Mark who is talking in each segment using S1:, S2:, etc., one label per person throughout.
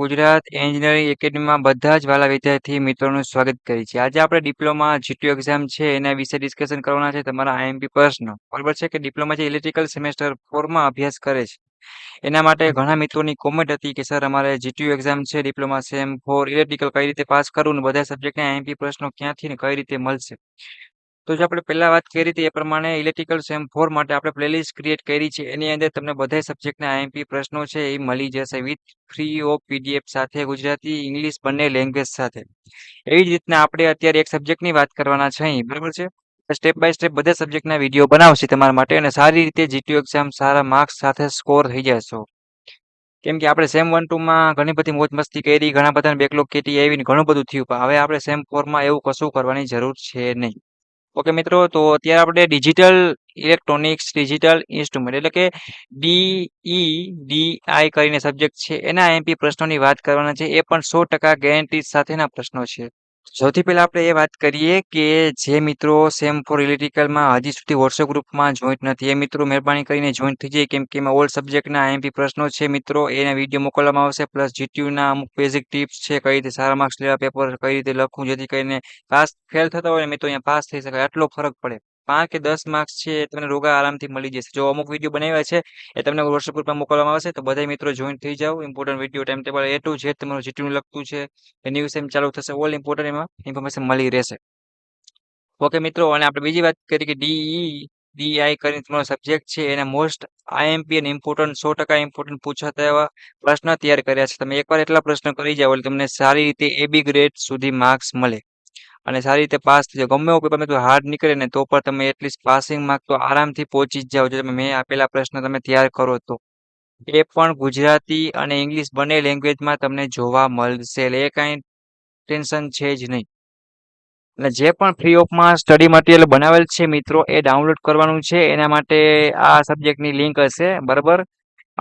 S1: Gujarat engineering એકેડમીમાં બધા જ વાલા વિદ્યાર્થી મિત્રોનું સ્વાગત કરીએ છીએ. આજે આપણે ડિપ્લોમા જીટીયુ એક્ઝામ છે એના વિશે ડિસ્કશન કરવાના છે. તમારા આઈએમપી પ્રશ્નો બરાબર છે કે ડિપ્લોમા જે ઇલેક્ટ્રિકલ સેમેસ્ટર 4 માં અભ્યાસ કરે છે એના માટે ઘણા મિત્રોની કોમેન્ટ હતી કે સર અમારે જીટીયુ એક્ઝામ છે ડિપ્લોમા સેમ 4 ઇલેક્ટ્રિકલ કઈ રીતે પાસ કરવું ને બધા સબ્જેક્ટના આઈએમપી પ્રશ્નો ક્યાંથી ને કઈ રીતે મળશે. તો જો આપણે પહેલા વાત કરી હતી એ પ્રમાણે ઇલેક્ટ્રિકલ સેમ 4 માટે આપણે પ્લેલિસ્ટ ક્રિએટ કરી છે એની અંદર તમને બધા સબ્જેક્ટના આઈએમપી પ્રશ્નો છે એ મળી જશે વિથ ફ્રી ઓફ પીડીએફ સાથે ગુજરાતી ઇંગ્લિશ બંને લેંગ્વેજ સાથે. એવી જ રીતના આપણે અત્યારે એક સબ્જેક્ટની વાત કરવાના છે અહીં બરાબર છે. સ્ટેપ બાય સ્ટેપ બધા સબ્જેક્ટના વિડીયો બનાવશે તમારા માટે અને સારી રીતે જીટીયુ એક્ઝામ સારા માર્ક્સ સાથે સ્કોર થઈ જશો. કેમ કે આપણે સેમ 1 2 માં ઘણી બધી મોજ મસ્તી કરી, ઘણા બધાને બેકલોગ કેટી આવીને ઘણું બધું થયું, પણ હવે આપણે સેમ 4 માં એવું કશું કરવાની જરૂર છે નહીં. ઓકે મિત્રો, તો અત્યારે આપણે ડિજિટલ ઇલેક્ટ્રોનિક્સ ડિજિટલ ઇન્સ્ટ્રુમેન્ટ એટલે કે DEDI કરીને સબ્જેક્ટ છે એના આઈએમપી પ્રશ્નોની વાત કરવાના છે. એ પણ 100% ગેરંટી સાથેના પ્રશ્નો છે. સૌથી પહેલા આપણે એ વાત કરીએ કે જે મિત્રો સેમ 4 ઇલેક્ટ્રિકલમાં હજી સુધી વોટ્સએપ ગ્રુપમાં જોઈન્ટ નથી એ મિત્રો મહેરબાની કરીને જોઈન્ટ થઈ જાય, કેમ કે એમાં ઓલ સબ્જેક્ટના આઈએમપી પ્રશ્નો છે મિત્રો, એના વિડીયો મોકલવામાં આવશે. પ્લસ જીટીયુના અમુક બેઝિક ટિપ્સ છે, કઈ રીતે સારા માર્ક્સ લેવા, પેપર કઈ રીતે લખવું જેથી કરીને પાસ ફેલ થતા હોય ને મિત્રો અહીંયા પાસ થઈ શકાય, આટલો ફરક પડે. 5 કે 10 માર્ક્સ છે એ તમને રોગા આરામથી મળી જશે. જો અમુક વિડીયો બનાવ્યા છે એ તમને વોટ્સએપ ગ્રુપમાં મોકલવામાં આવશે, તો બધા મિત્રો જોઈન્ટ થઈ જાઓ. Important video time table A to Z તમારું જીટીયુનું લગતું છે એની વિશે ચાલુ થશે, ઓલ ઇમ્પોર્ટન્ટ એમાં ઇન્ફોર્મેશન મળી રહેશે. ઓકે મિત્રો, અને આપણે બીજી વાત કરીએ કે DEDI કરીને તમારો સબ્જેક્ટ છે એના મોસ્ટ આઈએમપી અને ઇમ્પોર્ટન્ટ 100% ઇમ્પોર્ટન્ટ પૂછાતા એવા પ્રશ્ન તૈયાર કર્યા છે. તમે એકવાર એટલા પ્રશ્ન કરી જાઓ એટલે તમને સારી રીતે એબી ગ્રેડ સુધી માર્ક્સ મળે અને સારી રીતે પાસ થઈ જાવ. ગમે એવું પેપર મેં હાર્ડ નીકળે ને તો પણ તમે એટલીસ્ટ પાસિંગ માર્ક તો આરામથી પહોંચી જ જાઓ જો તમે મેં આપેલા પ્રશ્ન તમે તૈયાર કરો તો. એ પણ ગુજરાતી અને ઇંગ્લિશ બંને લેંગ્વેજમાં તમને જોવા મળશે, એટલે એ કાંઈ ટેન્શન છે જ નહીં. અને જે પણ ફ્રી ઓફમાં સ્ટડી મટીરિયલ બનાવેલ છે મિત્રો એ ડાઉનલોડ કરવાનું છે. એના માટે આ સબ્જેક્ટની લિંક હશે બરાબર,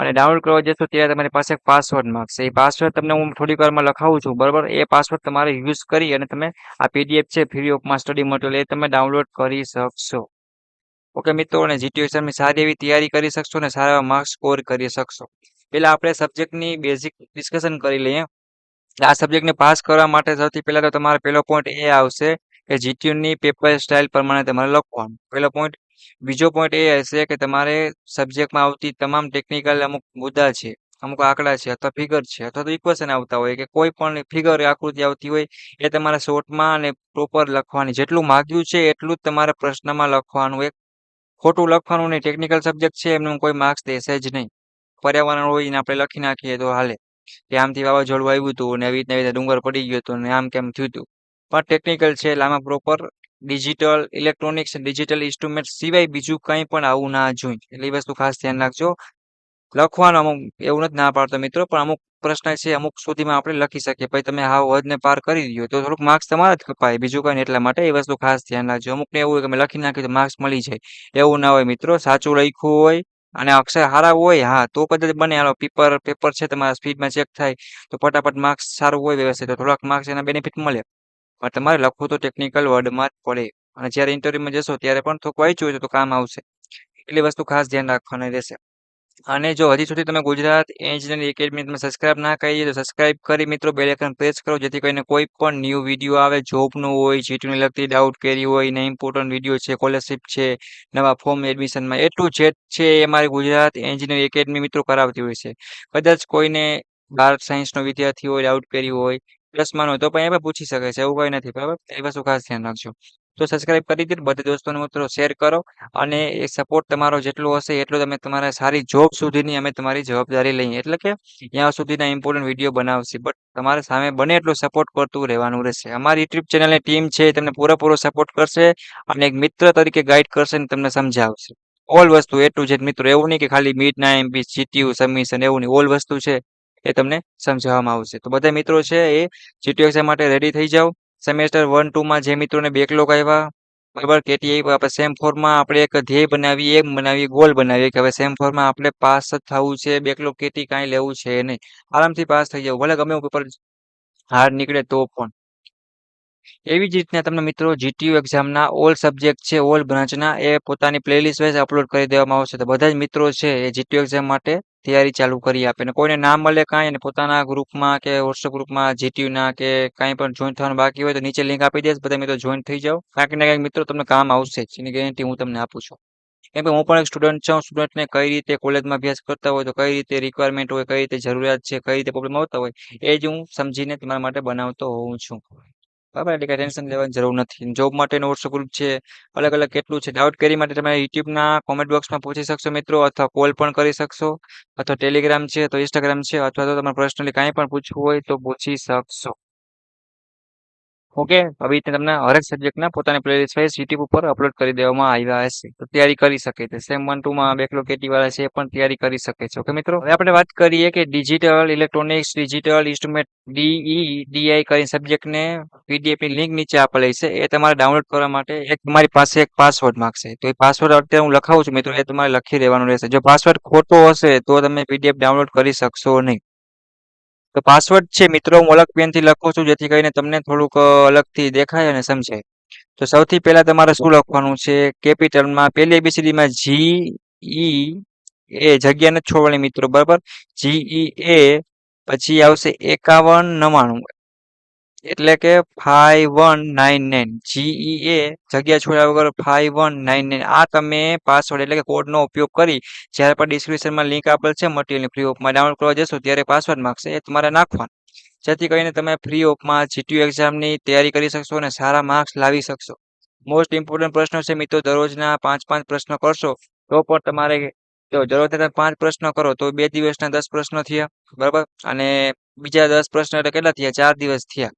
S1: અને ડાઉનલોડ કરવા જશો ત્યારે તમારી પાસે એક પાસવર્ડ માંગશે. એ પાસવર્ડ તમને હું થોડીક વારમાં લખાવું છું બરાબર. એ પાસવર્ડ તમારે યુઝ કરી અને તમે આ પીડીએફ છે ફ્રી ઓફમાં સ્ટડી મટીરિયલ એ તમે ડાઉનલોડ કરી શકશો. ઓકે મિત્રો, અને જીટીયુ એક્ઝામની સારી એવી તૈયારી કરી શકશો અને સારા એવા માર્ક્સ સ્કોર કરી શકશો. પહેલા આપણે સબ્જેક્ટની બેઝિક ડિસ્કશન કરી લઈએ. આ સબ્જેક્ટને પાસ કરવા માટે સૌથી પહેલા તો તમારો પહેલો પોઈન્ટ એ આવશે કે જીટીયુની પેપર સ્ટાઇલ પ્રમાણે તમારે લખવાનું, પહેલો પોઈન્ટ. બીજો પોઈન્ટ એ હશે કે તમારે સબ્જેક્ટમાં આવતી તમામ ટેકનિકલ અમુક મુદ્દા છે, અમુક આંકડા છે અથવા ફિગર છે અથવા તો ઇક્વેશન આવતા હોય કે કોઈ પણ ફિગર આકૃતિ આવતી હોય એ તમારે શોર્ટમાં અને પ્રોપર લખવાની. જેટલું માગ્યું છે એટલું જ તમારે પ્રશ્નમાં લખવાનું. એક ખોટું લખવાનું નહીં. ટેકનિકલ સબ્જેક્ટ છે એમનું કોઈ માર્ક્સ દેશે જ નહીં. પર્યાવરણ હોય ને આપણે લખી નાખીએ તો હાલે કે આમથી વાવાઝોડું આવ્યું હતું ને આવી રીતે ડુંગર પડી ગયો હતો ને આમ કેમ થયું હતું, પણ ટેકનિકલ છે એટલે આમાં proper digital electronics digital instrument સિવાય બીજું કંઈ પણ આવું ના જોઈએ. એટલે એ વસ્તુ ખાસ ધ્યાન રાખજો. લખવાનું અમુક એવું નથી ના પાડતો મિત્રો, પણ અમુક પ્રશ્ન છે અમુક સુધીમાં આપણે લખી શકીએ. પછી તમે હાવ હદને પાર કરી દો તો થોડુંક માર્ક્સ તમારા જ કપાય, બીજું કંઈ નહીં. એટલા માટે એ વસ્તુ ખાસ ધ્યાન રાખજો. અમુકને એવું હોય કે મેં લખી નાખ્યું તો માર્ક્સ મળી જાય, એવું ના હોય મિત્રો. સાચું લખ્યું હોય અને અક્ષર સારા હોય હા તો કદાચ બને. હાલો પેપર છે તમારા સ્પીડમાં ચેક થાય તો ફટાફટ માર્ક્સ સારું હોય વ્યવસ્થિત તો થોડાક માર્ક્સ એના બેનિફિટ મળે, પણ તમારે લખવું તો ટેકનિકલ વર્ડમાં જ પડે. અને જ્યારે ઇન્ટરવ્યુમાં જશો ત્યારે પણ થોડુંક વાંચ્યું હોય તો કામ આવશે. એટલી વસ્તુ ખાસ ધ્યાન રાખવાની રહેશે. અને જો હજી સુધી તમે ગુજરાત એન્જિનિયરિંગ એકેડમી તમે સબસ્ક્રાઇબ ના કરી તો સબસ્ક્રાઇબ કરી મિત્રો બેલ આઇકન પ્રેસ કરો, જેથી કરીને કોઈ પણ ન્યૂ વિડીયો આવે જોબનું હોય, જીટીયુને લગતી ડાઉટ કેરી હોય ને ઇમ્પોર્ટન્ટ વિડીયો છે, સ્કોલરશિપ છે, નવા ફોર્મ એડમિશનમાં એટલું જેટ છે એ અમારી ગુજરાત એન્જિનિયરિંગ એકેડમી મિત્રો કરાવતી હોય છે. કદાચ કોઈને આર્ટ સાયન્સનો વિદ્યાર્થી હોય, ડાઉટ કેરી હોય, પ્લસમાં હોય તો પણ એ પણ પૂછી શકે છે, એવું કંઈ નથી બરાબર. એ વસ્તુ ખાસ ધ્યાન રાખજો. તો સબસ્ક્રાઇબ કરી દીધું, બધા દોસ્તોને મિત્રો શેર કરો અને એ સપોર્ટ તમારો જેટલો હશે એટલો તમે તમારા સારી જોબ સુધીની અમે તમારી જવાબદારી લઈએ. એટલે કે ત્યાં સુધીના ઇમ્પોર્ટન્ટ વિડીયો બનાવશે, બટ તમારે સામે બને એટલો સપોર્ટ કરતું રહેવાનું રહેશે. અમારી યુટ્યુબ ચેનલની ટીમ છે એ તમને પૂરેપૂરો સપોર્ટ કરશે અને એક મિત્ર તરીકે ગાઈડ કરશે અને તમને સમજાવશે ઓલ વસ્તુ એ ટુ ઝેડ મિત્રો. એવું નહીં કે ખાલી મીડના એમપી જીટીયુ સબમિશન એવું નહીં, ઓલ વસ્તુ છે એ તમને સમજાવવામાં આવશે. તો બધા મિત્રો છે એ જીટીયુ એક્ઝામ માટે રેડી થઈ જાઓ. સેમેસ્ટર 1 2 માં જે મિત્રોને બેકલોગ આવ્યા બરાબર કેટી આવી, આપણે સેમ 4 માં આપણે એક ધ્યેય બનાવીએ, એમ બનાવીએ, ગોલ બનાવીએ કે હવે સેમ 4 માં આપણે પાસ જ થવું છે, બેકલોગ કેટી કાંઈ લેવું છે નહીં, આરામથી પાસ થઈ જવું, ભલે ગમે એવું પેપર હાર્ડ નીકળે તો પણ. એવી જ રીતના તમને મિત્રો જીટીયુ એક્ઝામના ઓલ સબ્જેક્ટ છે ઓલ બ્રાન્ચના એ પોતાની પ્લેલિસ્ટ વાઇઝ અપલોડ કરી દેવામાં આવશે. તો બધા જ મિત્રો છે એ જીટીયુ એક્ઝામ માટે તૈયારી ચાલુ કરી આપે. અને કોઈને ના મળે કાંઈ અને પોતાના ગ્રુપમાં કે વોટ્સએપ ગ્રુપમાં જીટીયુ ના કે કાંઈ પણ જોઈન થવાનું બાકી હોય તો નીચે લિંક આપી દઈશ. બધા મિત્રો જોઈન થઈ જાઓ. કાંઈક ને કાંઈક મિત્રો તમને કામ આવશે જ. એની ગેરંટી હું તમને આપું છું. કેમ કે હું પણ એક સ્ટુડન્ટ છું. સ્ટુડન્ટને કઈ રીતે કોલેજમાં અભ્યાસ કરતા હોય તો કઈ રીતે રિક્વાયરમેન્ટ હોય, કઈ રીતે જરૂરિયાત છે, કઈ રીતે પ્રોબ્લેમ આવતા હોય એ જ હું સમજીને તમારા માટે બનાવતો હોઉં છું. બરાબર? એટલે કઈ ટેન્શન લેવાની જરૂર નથી. જોબ માટેનો વોટ્સએપ ગ્રુપ છે. અલગ અલગ કેટલું છે. ડાઉટ ક્વેરી માટે તમે યુટ્યુબના કોમેન્ટ બોક્સમાં પૂછી શકશો મિત્રો, અથવા કોલ પણ કરી શકશો, અથવા ટેલિગ્રામ છે તો ઇન્સ્ટાગ્રામ છે, અથવા તો તમારે પર્સનલી કાંઈ પણ પૂછવું હોય તો પૂછી શકશો. ઓકે, આવી રીતે તમને હરેક સબ્જેક્ટના પોતાની પ્લેલિસ્ટ વાઇઝ યુટ્યુબ ઉપર અપલોડ કરી દેવામાં આવ્યા હશે. તો તૈયારી કરી શકે છે. સેમ 1 2 માં બેકલોગ કેટી વાળા છે એ પણ તૈયારી કરી શકે છે. ઓકે મિત્રો, હવે આપણે વાત કરીએ કે digital electronics, digital instrument DE કરીને સબ્જેક્ટને પીડીએફ ની લિંક નીચે આપેલી છે. એ તમારે ડાઉનલોડ કરવા માટે એક તમારી પાસે એક પાસવર્ડ માંગશે. તો એ પાસવર્ડ અત્યારે હું લખાવું છું મિત્રો, એ તમારે લખી દેવાનું રહેશે. જો પાસવર્ડ ખોટો હશે તો તમે પીડીએફ ડાઉનલોડ કરી શકશો નહીં. તો પાસવર્ડ છે મિત્રો, હું અલગ પેનથી લખું છું જેથી કરીને તમને થોડુંક અલગથી દેખાય અને સમજાય. તો સૌથી પહેલા તમારે શું લખવાનું છે? કેપિટલમાં પહેલી એબીસીડીમાં GE જગ્યા નથી છોડવાની મિત્રો, બરાબર? GE પછી આવશે 5199, એટલે કે 5199. GE જગ્યા છોડ્યા વગર 5199 આ તમે પાસવર્ડ એટલે કે કોડનો ઉપયોગ કરી જ્યારે પણ ડિસ્ક્રિપ્શનમાં લિંક આપેલ છે મટીરિયલ ફ્રી ઓફમાં ડાઉનલોડ કરવા જશો ત્યારે પાસવર્ડ માંગશે, એ તમારે નાખવાનો. જેથી કરીને તમે ફ્રી ઓફમાં જીટીયુ એક્ઝામની તૈયારી કરી શકશો અને સારા માર્ક્સ લાવી શકશો. મોસ્ટ ઇમ્પોર્ટન્ટ પ્રશ્નો છે મિત્રો, દરરોજના 5 પ્રશ્નો કરશો તો પણ તમારે, જો દરરોજ તમે 5 પ્રશ્નો કરો તો 2 દિવસના 10 પ્રશ્નો થયા, બરાબર? અને બીજા 10 પ્રશ્નો એટલે કેટલા થયા? 4 દિવસ થયા.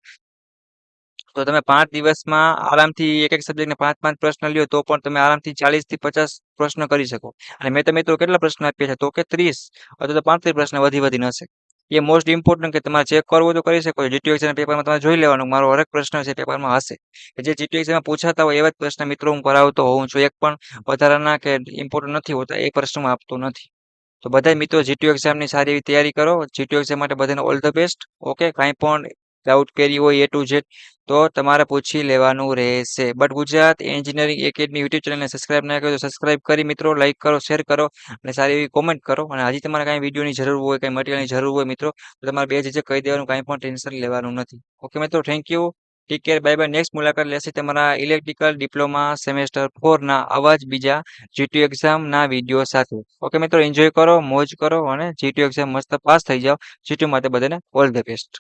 S1: તો તમે 5 દિવસમાં આરામથી એક એક સબ્જેક્ટને 5 પ્રશ્ન લ્યો તો પણ તમે આરામથી 40 થી 50 પ્રશ્ન કરી શકો. અને મેં તો મિત્રો કેટલા પ્રશ્ન આપ્યા છે? તો કે 30 અથવા તો 35 પ્રશ્ન વધીને હશે. એ મોસ્ટ ઇમ્પોર્ટન્ટ કે તમારે ચેક કરવું હોય તો કરી શકો. જીટીયુ એક્ઝામ પેપરમાં તમારે જોઈ લેવાનું મારો હરેક પ્રશ્ન છે પેપરમાં હશે. કે જે જીટીયુ એક્ઝામમાં પૂછાતા હોય એવા જ પ્રશ્ન મિત્રો હું કરાવતો હોઉં છું. એક પણ વધારાના કે ઇમ્પોર્ટન્ટ નથી હોતા એ પ્રશ્ન હું આપતો નથી. તો બધા મિત્રો જીટીયુ એક્ઝામની સારી એવી તૈયારી કરો. જીટીયુ એક્ઝામ માટે બધાને ઓલ ધ બેસ્ટ. ઓકે, કાંઈ પણ ડાઉટ કેરી હોય A to Z તો તમારે પૂછી લેવાનું રહેશે. But Gujarat engineering academy YouTube ચેનલને સબસ્ક્રાઇબ ના કર્યો તો સબસ્ક્રાઇબ કરી મિત્રો, લાઈક કરો, શેર કરો અને સારી એવી કોમેન્ટ કરો. અને હજી તમારે કાંઈ વિડીયોની જરૂર હોય, કાંઈ મટીરિયલની જરૂર હોય મિત્રો તો તમારે બેઝિઝક કહી દેવાનું, કાંઈ પણ ટેન્શન લેવાનું નથી. ઓકે મિત્રો, thank you. Take care, bye bye. Next મુલાકાત લેશે તમારા ઇલેક્ટ્રિકલ ડિપ્લોમા સેમેસ્ટર 4 ના આવા જ બીજા જીટીયુ એક્ઝામના વિડીયો સાથે. ઓકે મિત્રો, એન્જોય કરો, મોજ કરો અને જીટીયુ એક્ઝામ મસ્ત પાસ થઈ જાઓ. જીટીયુ માટે બધાને ઓલ ધ બેસ્ટ.